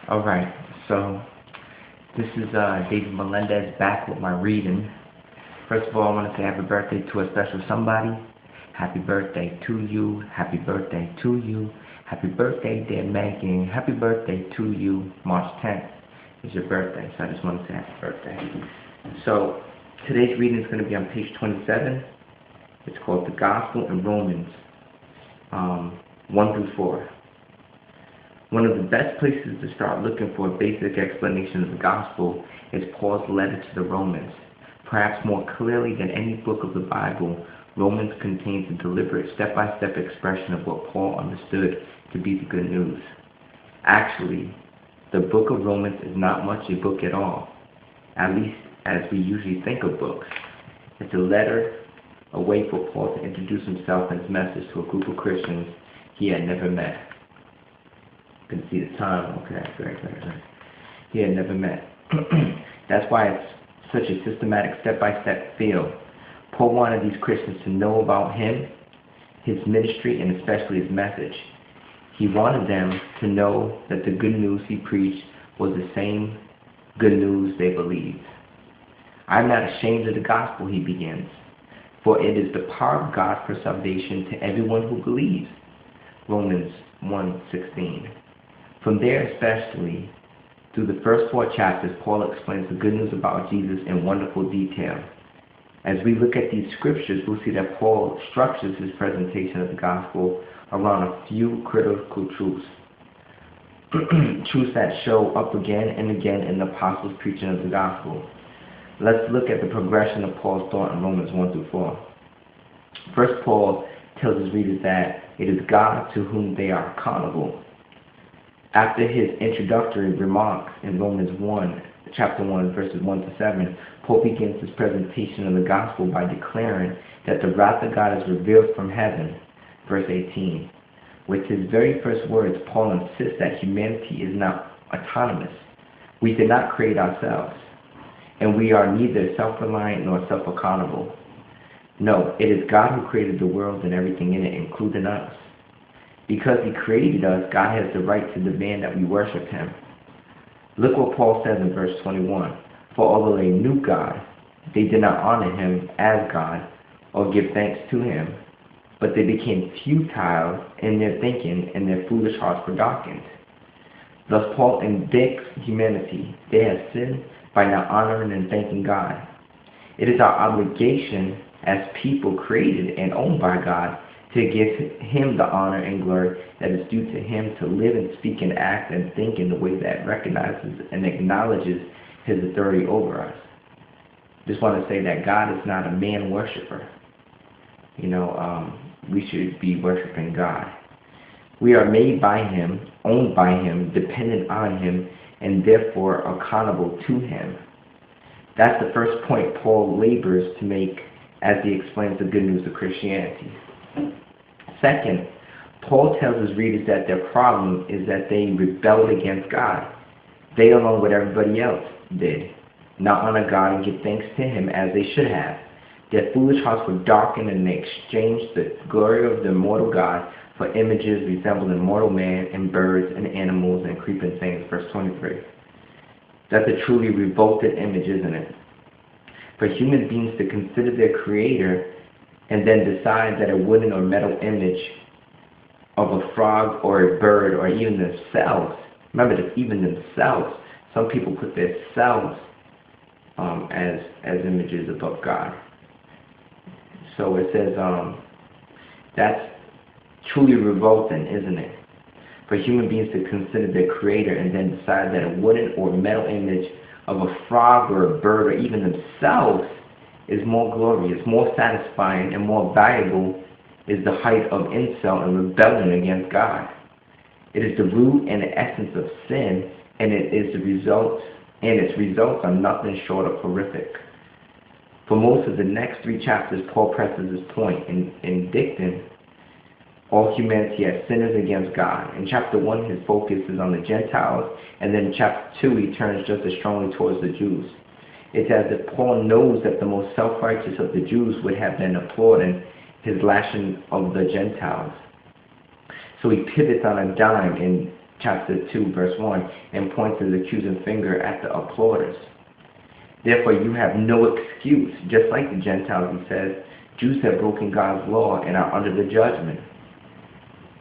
Alright, so this is David Melendez back with my reading. First of all, I want to say happy birthday to a special somebody. Happy birthday to you. Happy birthday to you. Happy birthday, dear Megan. Happy birthday to you. March 10th is your birthday, so I just want to say happy birthday. So today's reading is going to be on page 27. It's called The Gospel in Romans 1 through 4. One of the best places to start looking for a basic explanation of the gospel is Paul's letter to the Romans. Perhaps more clearly than any book of the Bible, Romans contains a deliberate step-by-step expression of what Paul understood to be the good news. Actually, the book of Romans is not much a book at all, at least as we usually think of books. It's a letter, a way for Paul to introduce himself and his message to a group of Christians he had never met. You can see the time. Okay, great. He had never met. That's why it's such a systematic step-by-step feel. Paul wanted these Christians to know about him, his ministry, and especially his message. He wanted them to know that the good news he preached was the same good news they believed. I'm not ashamed of the gospel, he begins, for it is the power of God for salvation to everyone who believes. Romans 1:16. From there, especially, through the first 4 chapters, Paul explains the good news about Jesus in wonderful detail. As we look at these scriptures, we'll see that Paul structures his presentation of the gospel around a few critical truths. Truths that show up again and again in the apostles' preaching of the gospel. Let's look at the progression of Paul's thought in Romans 1 through 4. First, Paul tells his readers that it is God to whom they are accountable. After his introductory remarks in Romans 1, chapter 1, verses 1 to 7, Paul begins his presentation of the gospel by declaring that the wrath of God is revealed from heaven, verse 18. With his very first words, Paul insists that humanity is not autonomous. We did not create ourselves, and we are neither self-reliant nor self-accountable. No, it is God who created the world and everything in it, including us. Because he created us, God has the right to demand that we worship him. Look what Paul says in verse 21. For although they knew God, they did not honor him as God or give thanks to him, but they became futile in their thinking and their foolish hearts were darkened. Thus Paul indicts humanity. They have sinned by not honoring and thanking God. It is our obligation as people created and owned by God to give him the honor and glory that is due to him, to live and speak and act and think in a way that recognizes and acknowledges his authority over us. Just want to say that God is not a man worshiper. We should be worshiping God. We are made by him, owned by him, dependent on him, and therefore accountable to him. That's the first point Paul labors to make as he explains the good news of Christianity. Second, Paul tells his readers that their problem is that they rebelled against God. They, along with everybody else, did not honor God and give thanks to him as they should have. Their foolish hearts were darkened, and they exchanged the glory of the immortal God for images resembling mortal man and birds and animals and creeping things. Verse 23. That's a truly revolted image, isn't it? For human beings to consider their creator and then decide that a wooden or metal image of a frog or a bird or even themselves, remember that even themselves, some people put their selves as images above God. So it says that's truly revolting, isn't it? For human beings to consider their creator and then decide that a wooden or metal image of a frog or a bird or even themselves is more glorious, more satisfying, and more valuable is the height of insult and rebellion against God. It is the root and the essence of sin, and its results are nothing short of horrific. For most of the next 3 chapters, Paul presses his point in dicting all humanity as sinners against God. In chapter 1, his focus is on the Gentiles, and then in chapter 2, he turns just as strongly towards the Jews. It's as if Paul knows that the most self-righteous of the Jews would have been applauding his lashing of the Gentiles. So he pivots on a dime and chapter 2, verse 1, and points his accusing finger at the applauders. Therefore, you have no excuse. Just like the Gentiles, he says, Jews have broken God's law and are under the judgment.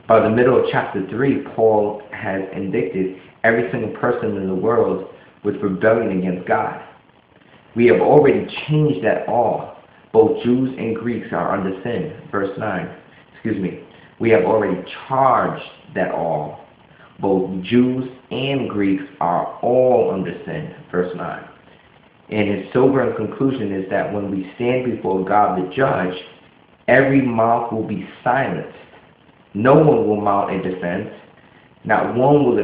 By the middle of chapter 3, Paul has indicted every single person in the world with rebellion against God. We have already changed that all. Both Jews and Greeks are under sin. Verse 9. We have already charged that all. Both Jews and Greeks are all under sin. Verse 9. And his sobering conclusion is that when we stand before God the judge, every mouth will be silenced. No one will mount a defense. Not one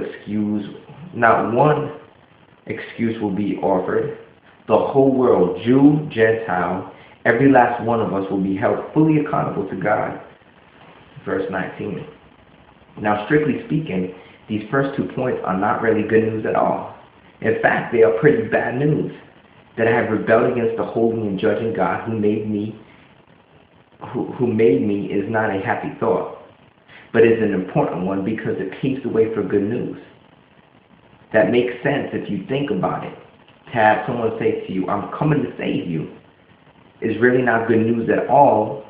excuse will be offered. The whole world, Jew, Gentile, every last one of us will be held fully accountable to God. Verse 19. Now, strictly speaking, these first 2 points are not really good news at all. In fact, they are pretty bad news. That I have rebelled against the holy and judging God who made me is not a happy thought, but is an important one because it paves the way for good news. That makes sense if you think about it. To have someone say to you, I'm coming to save you, is really not good news at all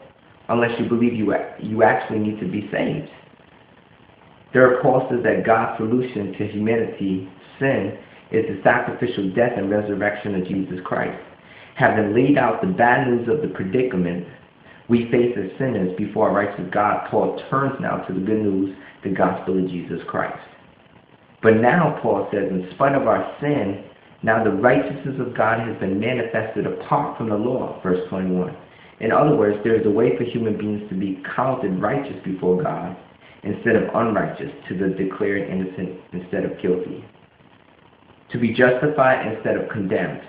unless you believe you actually need to be saved. There, Paul says that God's solution to humanity's sin is the sacrificial death and resurrection of Jesus Christ. Having laid out the bad news of the predicament we face as sinners before a righteous God, Paul turns now to the good news, the gospel of Jesus Christ. But now, Paul says, in spite of our sin, now the righteousness of God has been manifested apart from the law, verse 21. In other words, there is a way for human beings to be counted righteous before God instead of unrighteous, to the declared innocent instead of guilty. To be justified instead of condemned.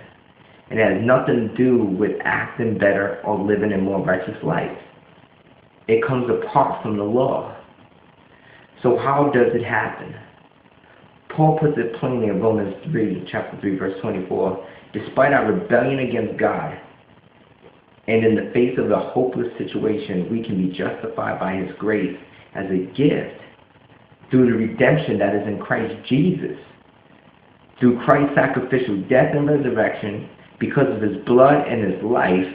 And it has nothing to do with acting better or living a more righteous life. It comes apart from the law. So how does it happen? Paul puts it plainly in Romans 3, chapter 3, verse 24. Despite our rebellion against God, and in the face of a hopeless situation, we can be justified by His grace as a gift through the redemption that is in Christ Jesus. Through Christ's sacrificial death and resurrection, because of His blood and His life,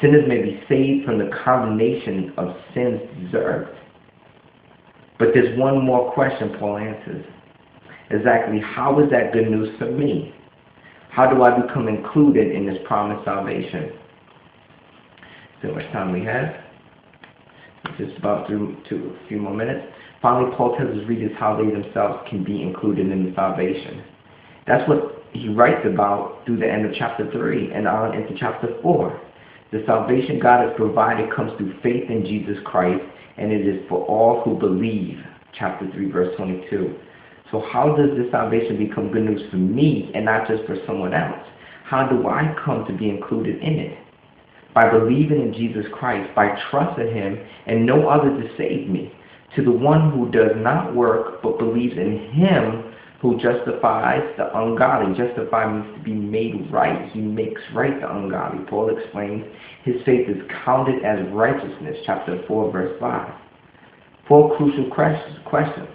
sinners may be saved from the condemnation of sins deserved. But there's one more question Paul answers. Exactly how is that good news for me? How do I become included in this promised salvation? See how much time we have. Just about through to a few more minutes. Finally, Paul tells his readers how they themselves can be included in the salvation. That's what he writes about through the end of chapter 3 and on into chapter 4. The salvation God has provided comes through faith in Jesus Christ, and it is for all who believe. Chapter 3, verse 22. So how does this salvation become good news for me and not just for someone else? How do I come to be included in it? By believing in Jesus Christ, by trusting Him and no other to save me. To the one who does not work but believes in Him who justifies the ungodly. Justify means to be made right. He makes right the ungodly. Paul explains his faith is counted as righteousness. Chapter 4, verse 5. 4 crucial questions.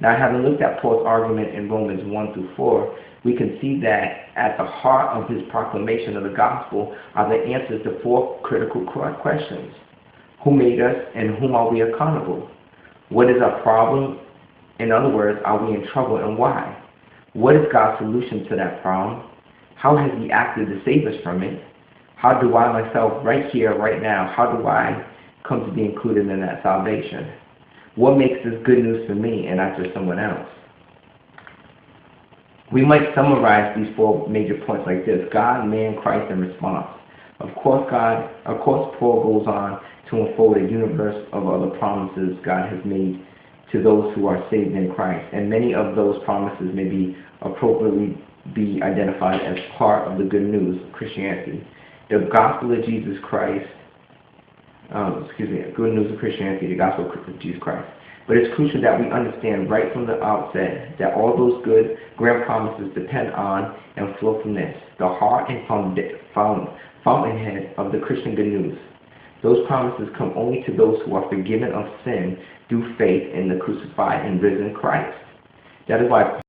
Now, having looked at Paul's argument in Romans 1 through 4, we can see that at the heart of his proclamation of the gospel are the answers to 4 critical questions. Who made us and whom are we accountable? What is our problem? In other words, are we in trouble and why? What is God's solution to that problem? How has He acted to save us from it? How do I myself, right here, right now, how do I come to be included in that salvation? What makes this good news for me and not just someone else? We might summarize these 4 major points like this: God, man, Christ, and response. Of course, Paul goes on to unfold a universe of other promises God has made to those who are saved in Christ, and many of those promises may be appropriately be identified as part of the good news of Christianity. The gospel of Jesus Christ, good news of Christianity, the gospel of Jesus Christ. But it's crucial that we understand right from the outset that all those good grand promises depend on and flow from this, the heart and fountainhead of the Christian good news. Those promises come only to those who are forgiven of sin through faith in the crucified and risen Christ. That is why